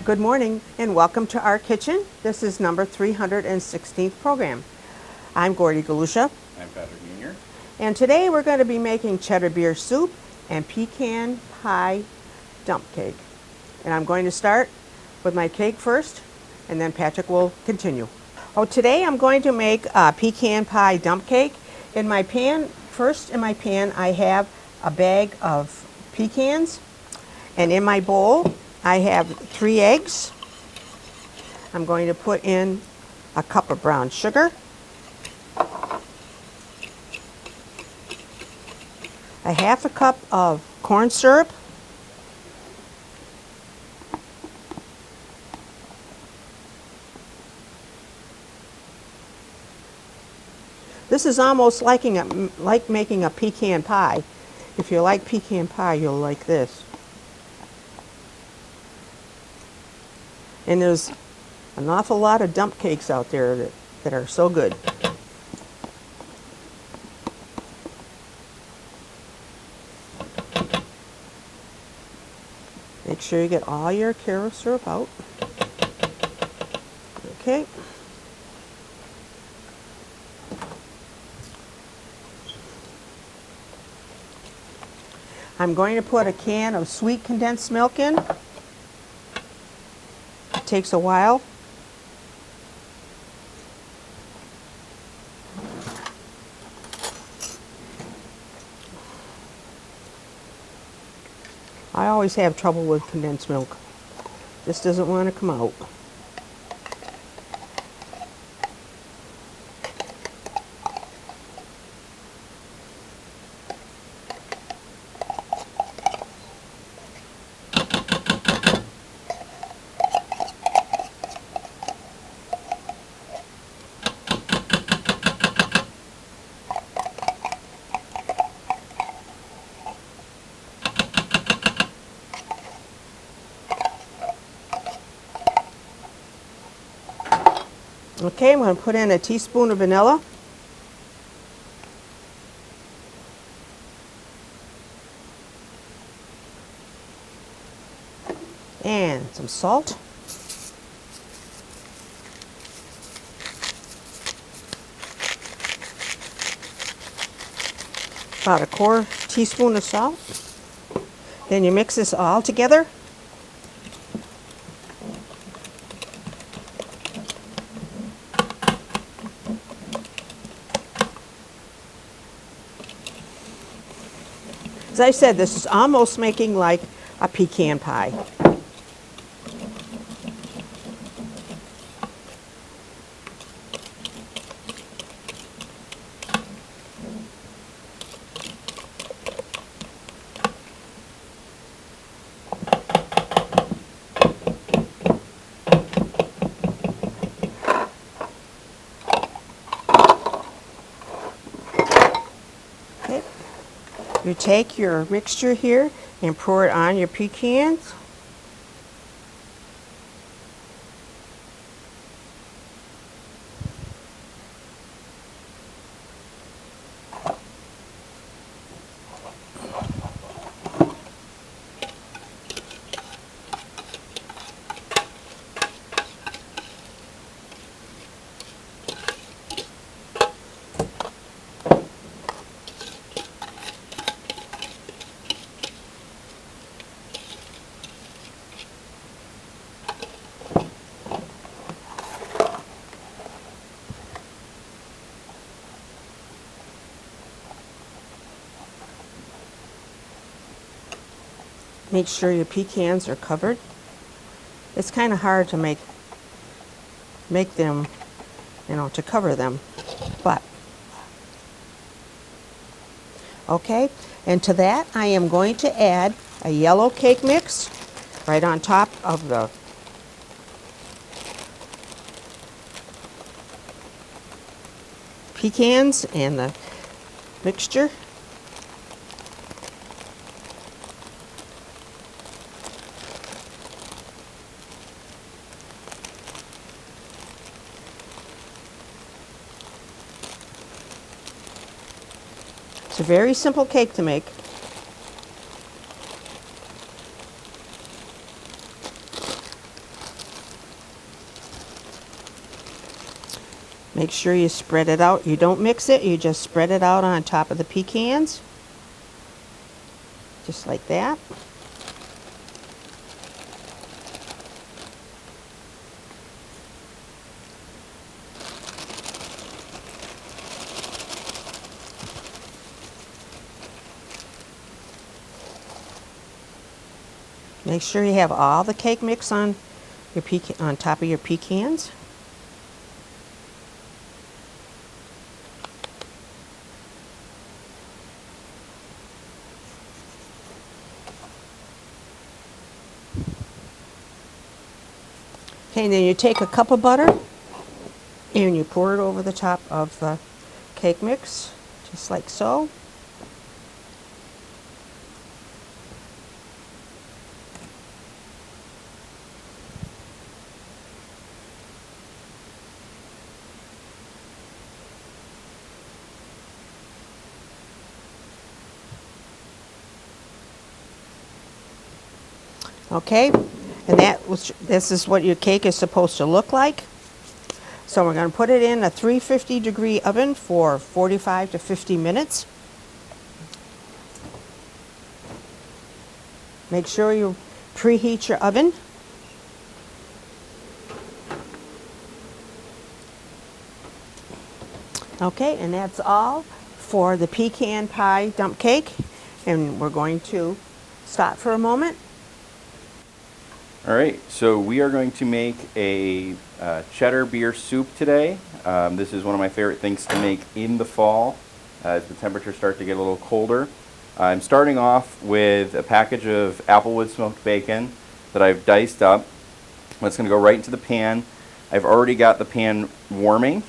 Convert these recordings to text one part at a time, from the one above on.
Good morning and welcome to our kitchen. This is number 316th program. I'm Gordie Galusha. I'm Patrick Jr. And today we're going to be making cheddar beer soup and pecan pie dump cake. And I'm going to start with my cake first and then Patrick will continue. Today I'm going to make a pecan pie dump cake. In my pan I have a bag of pecans, and in my bowl I have 3 eggs. I'm going to put in a cup of brown sugar, a half a cup of corn syrup, this is almost like making a pecan pie. If you like pecan pie, you'll like this. And there's an awful lot of dump cakes out there that are so good. Make sure you get all your carob syrup out. Okay. I'm going to put a can of sweet condensed milk in. It takes a while. I always have trouble with condensed milk. Just doesn't want to come out. Okay, I'm going to put in a teaspoon of vanilla. And some salt. About a quarter teaspoon of salt. Then you mix this all together. As I said, this is almost making like a pecan pie. Okay. You take your mixture here and pour it on your pecans. Make sure your pecans are covered. It's kind of hard to make them, to cover them, but okay. And to that, I am going to add a yellow cake mix right on top of the pecans and the mixture. It's a very simple cake to make. Make sure you spread it out. You don't mix it, you just spread it out on top of the pecans. Just like that. Make sure you have all the cake mix on your on top of your pecans. Okay, and then you take a cup of butter and you pour it over the top of the cake mix, just like so. Okay, and this is what your cake is supposed to look like. So we're going to put it in a 350-degree oven for 45 to 50 minutes. Make sure you preheat your oven. Okay, and that's all for the pecan pie dump cake. And we're going to stop for a moment. All right, so we are going to make a cheddar beer soup today. This is one of my favorite things to make in the fall as the temperatures start to get a little colder. I'm starting off with a package of applewood smoked bacon that I've diced up. That's going to go right into the pan. I've already got the pan warming.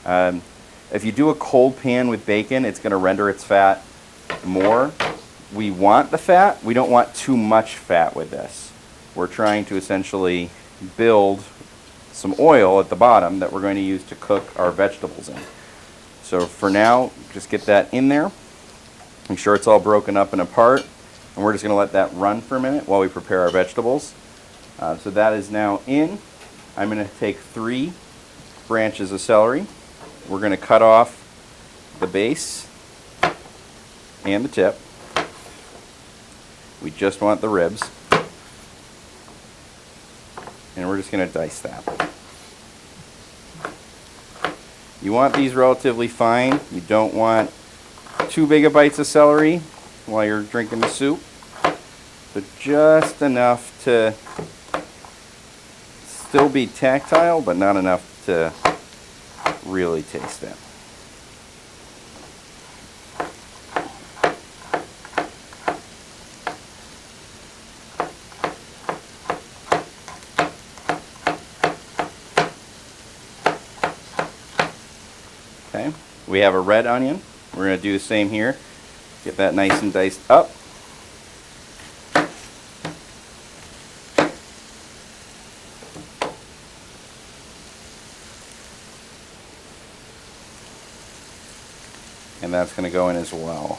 If you do a cold pan with bacon, it's going to render its fat more. We want the fat. We don't want too much fat with this. We're trying to essentially build some oil at the bottom that we're going to use to cook our vegetables in. So for now, just get that in there. Make sure it's all broken up and apart. And we're just going to let that run for a minute while we prepare our vegetables. So that is now in. I'm going to take 3 branches of celery. We're going to cut off the base and the tip. We just want the ribs. And we're just going to dice that. You want these relatively fine. You don't want too big of bites of celery while you're drinking the soup. So just enough to still be tactile, but not enough to really taste it. Okay, we have a red onion. We're going to do the same here. Get that nice and diced up. And that's going to go in as well.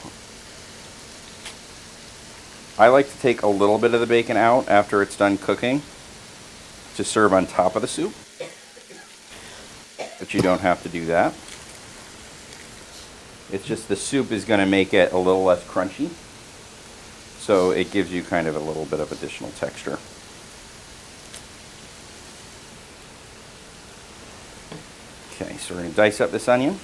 I like to take a little bit of the bacon out after it's done cooking to serve on top of the soup, but you don't have to do that. It's just the soup is going to make it a little less crunchy, so it gives you kind of a little bit of additional texture. Okay, so we're going to dice up this onion.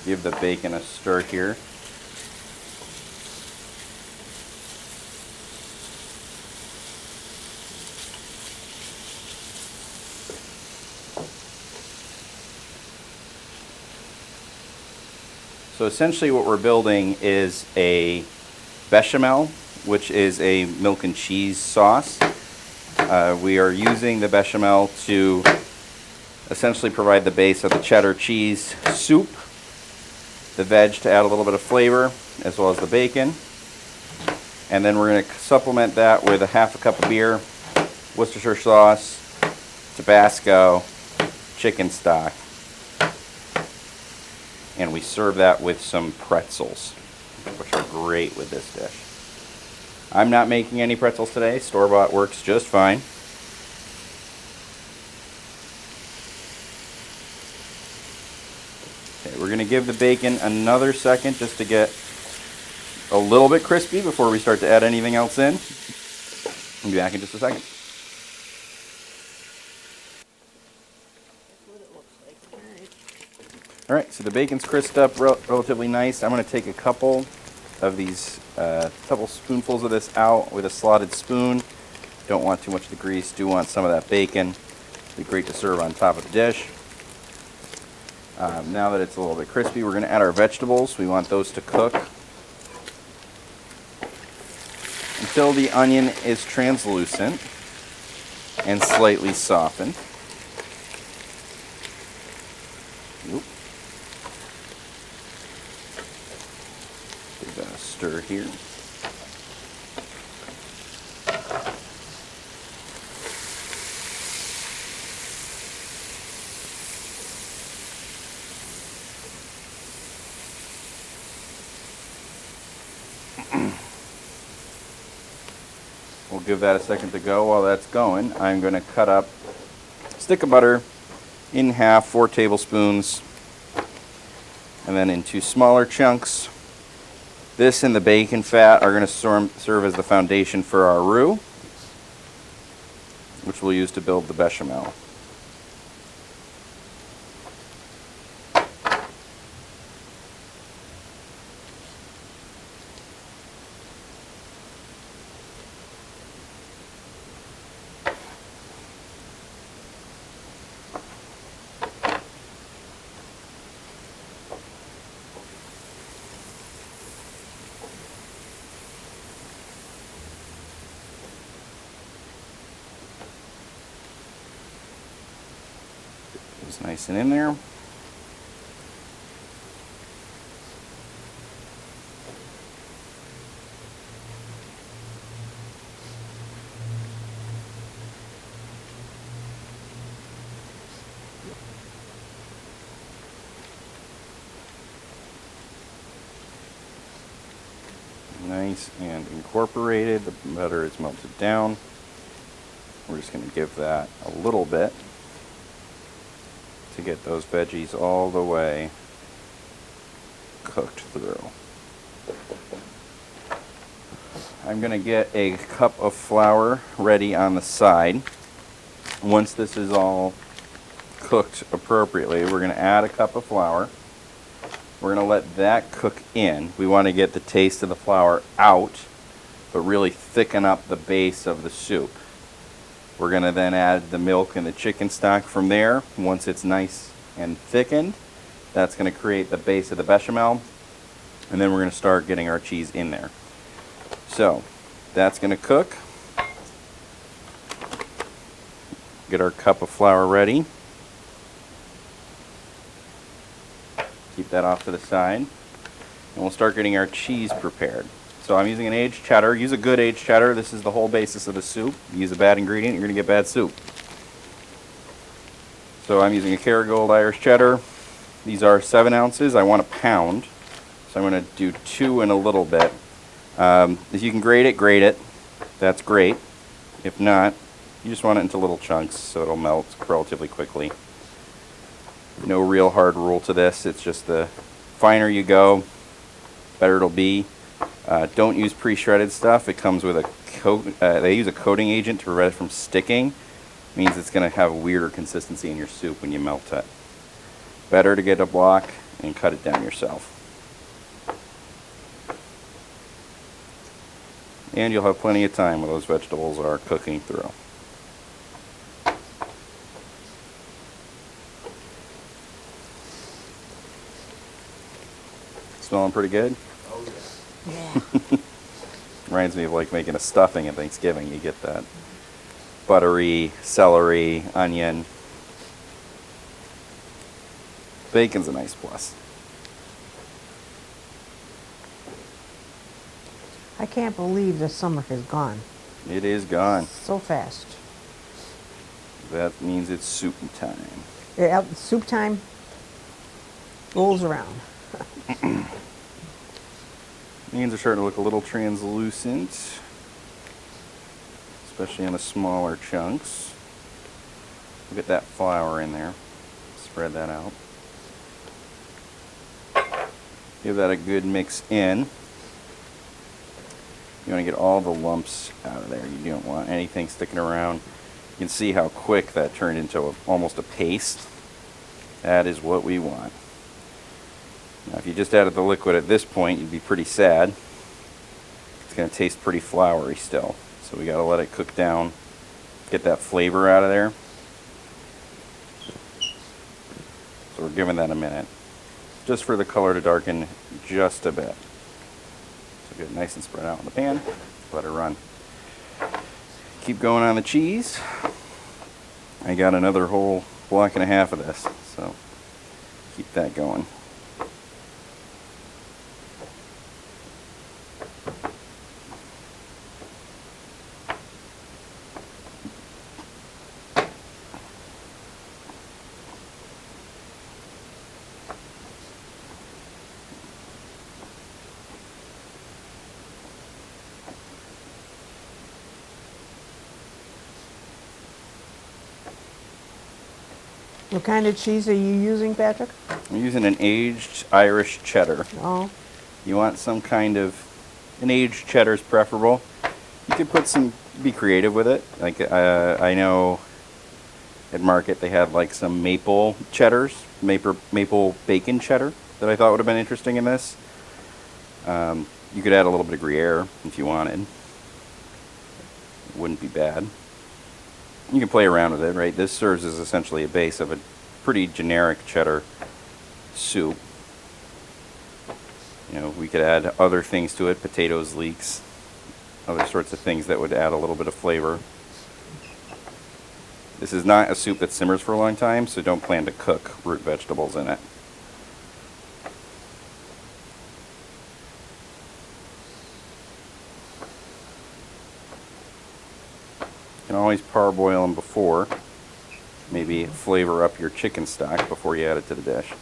Give the bacon a stir here. So essentially what we're building is a bechamel, which is a milk and cheese sauce. We are using the bechamel to essentially provide the base of the cheddar cheese soup. The veg to add a little bit of flavor, as well as the bacon. And then we're going to supplement that with a half a cup of beer, Worcestershire sauce, Tabasco, chicken stock. And we serve that with some pretzels, which are great with this dish. I'm not making any pretzels today. Store-bought works just fine. Okay, we're going to give the bacon another second just to get a little bit crispy before we start to add anything else in. I'll be back in just a second. All right, so the bacon's crisped up relatively nice. I'm going to take a couple of these, couple spoonfuls of this out with a slotted spoon. Don't want too much of the grease, do want some of that bacon. It'd be great to serve on top of the dish. Now that it's a little bit crispy, we're going to add our vegetables. We want those to cook until the onion is translucent and slightly softened. Oop. Give that a stir here. We'll give that a second to go. While that's going, I'm going to cut up a stick of butter in half, 4 tablespoons, and then into smaller chunks. This and the bacon fat are going to serve as the foundation for our roux, which we'll use to build the bechamel. It's nice and in there. Nice and incorporated. The butter is melted down. We're just going to give that a little bit to get those veggies all the way cooked through. I'm going to get a cup of flour ready on the side. Once this is all cooked appropriately, we're going to add a cup of flour. We're going to let that cook in. We want to get the taste of the flour out, but really thicken up the base of the soup. We're going to then add the milk and the chicken stock from there. Once it's nice and thickened, that's going to create the base of the bechamel. And then we're going to start getting our cheese in there. So that's going to cook. Get our cup of flour ready. Keep that off to the side. And we'll start getting our cheese prepared. So I'm using an aged cheddar. Use a good aged cheddar. This is the whole basis of the soup. Use a bad ingredient, you're going to get bad soup. So I'm using a Kerrygold Irish cheddar. These are 7 ounces. I want a pound. So I'm going to do 2 and a little bit. If you can grate it. That's great. If not, you just want it into little chunks so it'll melt relatively quickly. No real hard rule to this. It's just the finer you go, better it'll be. Don't use pre-shredded stuff. It comes with a coat. They use a coating agent to prevent it from sticking. It means it's going to have a weirder consistency in your soup when you melt it. Better to get a block and cut it down yourself. And you'll have plenty of time when those vegetables are cooking through. Smelling pretty good? Oh, yeah. Yeah. Reminds me of like making a stuffing at Thanksgiving. You get that buttery celery, onion. bacon's a nice plus. I can't believe the summer has gone It is gone. so fast. That means it's soup time. Yeah, soup time rolls around. Onions are starting to look a little translucent, especially on the smaller chunks. We'll get that flour in there. Spread that out. Give that a good mix in. You want to get all the lumps out of there. You don't want anything sticking around. You can see how quick that turned into almost a paste. That is what we want. Now, if you just added the liquid at this point, you'd be pretty sad. It's going to taste pretty floury still. So we got to let it cook down, get that flavor out of there. So we're giving that a minute, just for the color to darken just a bit. So get it nice and spread out in the pan. Let it run. Keep going on the cheese. I got another whole block and a half of this, so keep that going. What kind of cheese are you using, Patrick? I'm using an aged Irish cheddar. Oh, You want some kind of, an aged cheddar is preferable. You could put some, be creative with it. Like I know at market they had like some maple cheddars, maple bacon cheddar that I thought would have been interesting in this. You could add a little bit of Gruyere if you wanted. It wouldn't be bad. You can play around with it, right? This serves as essentially a base of a pretty generic cheddar soup. You know, we could add other things to it, potatoes, leeks, other sorts of things that would add a little bit of flavor. This is not a soup that simmers for a long time, so don't plan to cook root vegetables in it. You can always parboil them before. Maybe flavor up your chicken stock before you add it to the dish.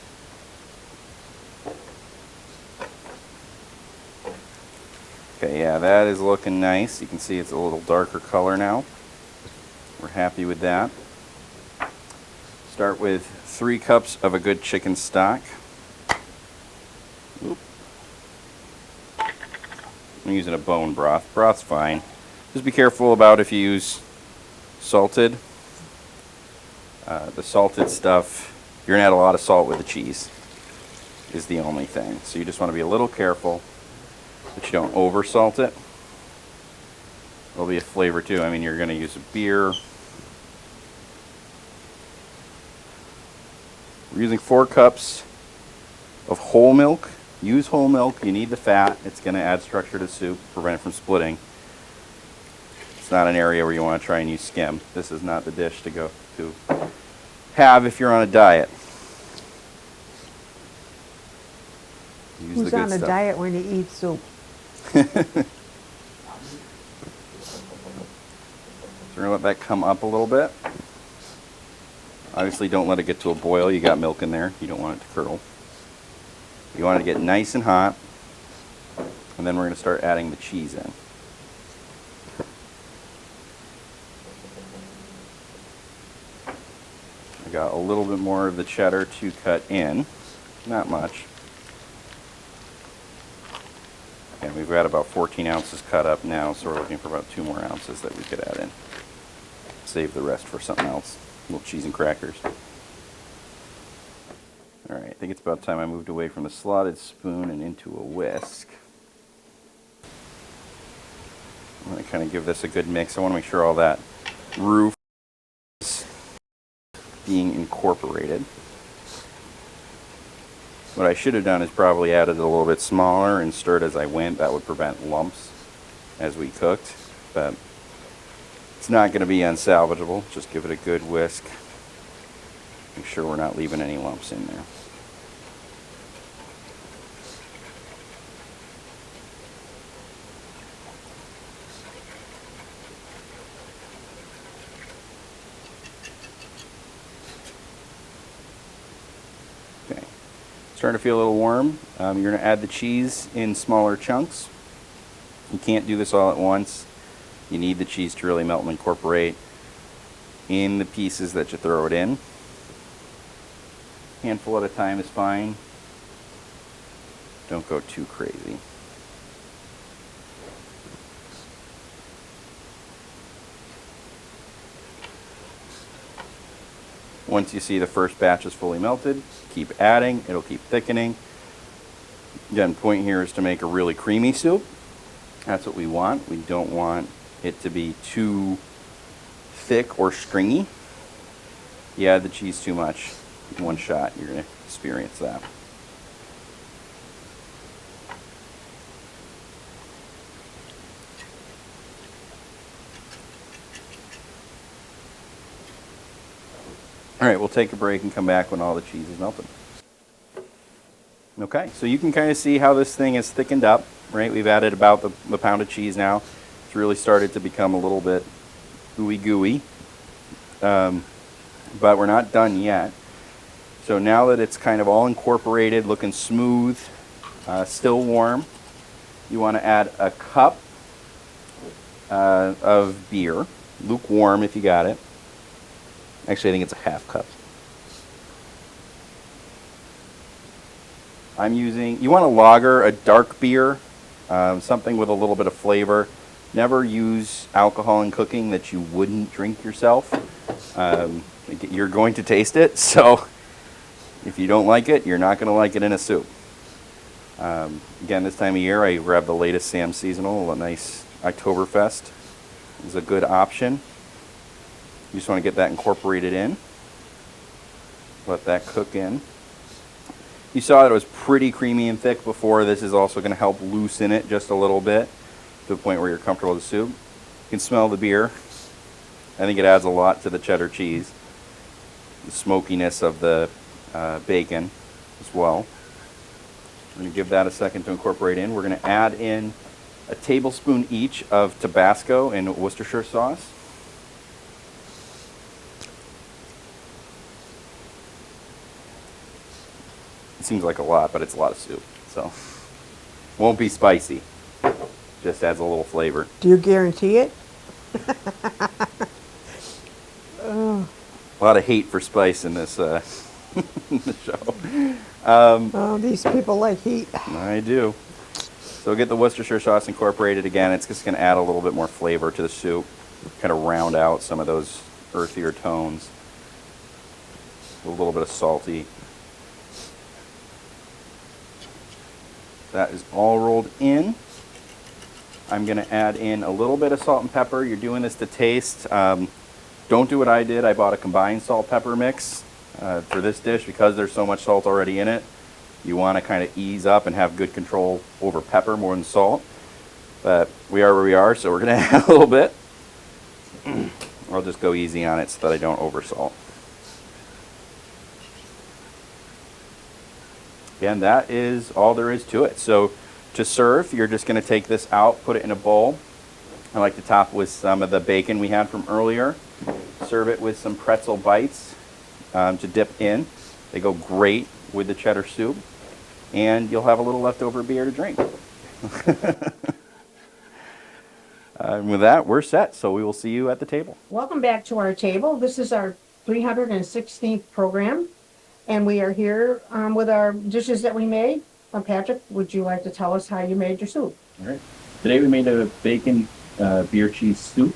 Okay, yeah, that is looking nice. You can see it's a little darker color now. We're happy with that. Start with 3 cups of a good chicken stock. Oop. I'm using a bone broth. Broth's fine. Just be careful about if you use salted. The salted stuff, you're going to add a lot of salt with the cheese, is the only thing. So you just want to be a little careful that you don't over salt it. There'll be a flavor too. I mean, you're going to use a beer. We're using 4 cups of whole milk. Use whole milk. You need the fat. It's going to add structure to soup, prevent it from splitting. It's not an area where you want to try and use skim. This is not the dish to go to have if you're on a diet. Use who's the on good a stuff. diet when you eat soup? So we're going to let that come up a little bit. Obviously don't let it get to a boil. You got milk in there. You don't want it to curdle. You want it to get nice and hot. And then we're going to start adding the cheese in. I got a little bit more of the cheddar to cut in. Not much. And we've got about 14 ounces cut up now, so we're looking for about 2 more ounces that we could add in. Save the rest for something else. A little cheese and crackers. Alright, I think it's about time I moved away from the slotted spoon and into a whisk. I'm going to kind of give this a good mix. I want to make sure all that roux is being incorporated. What I should have done is probably added it a little bit smaller and stirred as I went. That would prevent lumps as we cooked, but it's not going to be unsalvageable. Just give it a good whisk. Make sure we're not leaving any lumps in there. Starting to feel a little warm. You're going to add the cheese in smaller chunks. You can't do this all at once. You need the cheese to really melt and incorporate in the pieces that you throw it in. Handful at a time is fine. Don't go too crazy. Once you see the first batch is fully melted, keep adding, it'll keep thickening. Again, point here is to make a really creamy soup. That's what we want. We don't want it to be too thick or stringy. You add the cheese too much in one shot, you're going to experience that. All right, we'll take a break and come back when all the cheese is melted. Okay, so you can kind of see how this thing is thickened up, right? We've added about the pound of cheese now. It's really started to become a little bit ooey gooey, but we're not done yet. So now that it's kind of all incorporated, looking smooth, still warm, you want to add a cup of beer, lukewarm if you got it. Actually, I think it's a half cup. I'm using, you want a lager, a dark beer, something with a little bit of flavor. Never use alcohol in cooking that you wouldn't drink yourself. You're going to taste it, so if you don't like it, you're not going to like it in a soup. Again, this time of year, I grabbed the latest Sam's Seasonal, a nice Oktoberfest. Is a good option. You just want to get that incorporated in. Let that cook in. You saw that it was pretty creamy and thick before. This is also going to help loosen it just a little bit to the point where you're comfortable with the soup. You can smell the beer. I think it adds a lot to the cheddar cheese. The smokiness of the bacon as well. We're going to give that a second to incorporate in. We're going to add in a tablespoon each of Tabasco and Worcestershire sauce. Seems like a lot, but it's a lot of soup, so won't be spicy. Just adds a little flavor. Do you guarantee it? A lot of hate for spice in this, in this show. Oh, these people like heat. I do. So we'll get the Worcestershire sauce incorporated again. It's just going to add a little bit more flavor to the soup, kind of round out some of those earthier tones. A little bit of salty. That is all rolled in. I'm going to add in a little bit of salt and pepper. You're doing this to taste. Don't do what I did. I bought a combined salt-pepper mix for this dish because there's so much salt already in it. You want to kind of ease up and have good control over pepper more than salt. But we are where we are, so we're going to add a little bit. I'll just go easy on it so that I don't oversalt. And that is all there is to it. So to serve, you're just going to take this out, put it in a bowl. I like to top with some of the bacon we had from earlier. Serve it with some pretzel bites to dip in. They go great with the cheddar soup. And you'll have a little leftover beer to drink. And with that, we're set. So we will see you at the table. Welcome back to our table. This is our 316th program. And we are here with our dishes that we made. Patrick, would you like to tell us how you made your soup? All right. Today we made a bacon beer cheese soup.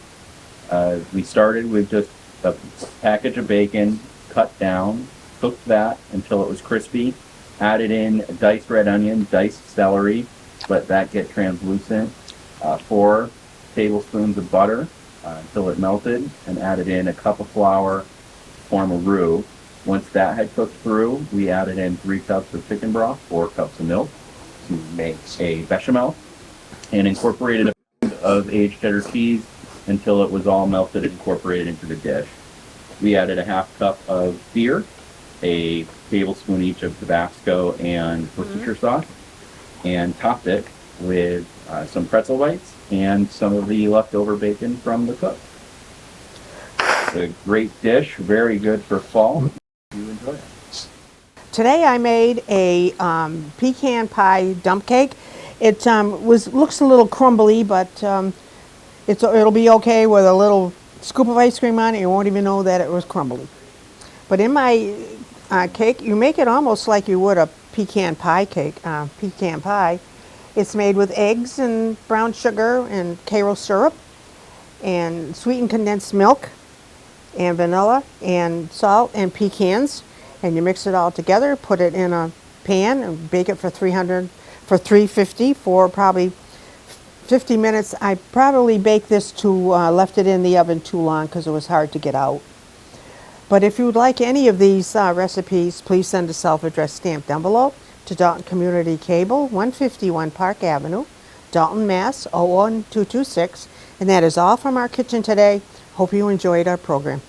We started with just a package of bacon, cut down, cooked that until it was crispy, added in diced red onion, diced celery, let that get translucent, 4 tablespoons of butter until it melted, and added in a cup of flour to form a roux. Once that had cooked through, we added in 3 cups of chicken broth, 4 cups of milk to make a bechamel, and incorporated a pound of aged cheddar cheese until it was all melted and incorporated into the dish. We added a half cup of beer, a tablespoon each of Tabasco and Worcestershire sauce, and topped it with some pretzel bites and some of the leftover bacon from the cook. It's a great dish, very good for fall. You enjoy it. today I made a pecan pie dump cake. It looks a little crumbly, but it'll be okay with a little scoop of ice cream on it. You won't even know that it was crumbly. But in my cake, you make it almost like you would a pecan pie cake, pecan pie. It's made with eggs and brown sugar and Karo syrup and sweetened condensed milk and vanilla and salt and pecans. And you mix it all together, put it in a pan and bake it for 350 for probably 50 minutes. I probably baked this left it in the oven too long because it was hard to get out. But if you would like any of these recipes, please send a self-addressed stamped envelope to Dalton Community Cable, 151 Park Avenue, Dalton, Mass. 01226. And that is all from our kitchen today. Hope you enjoyed our program.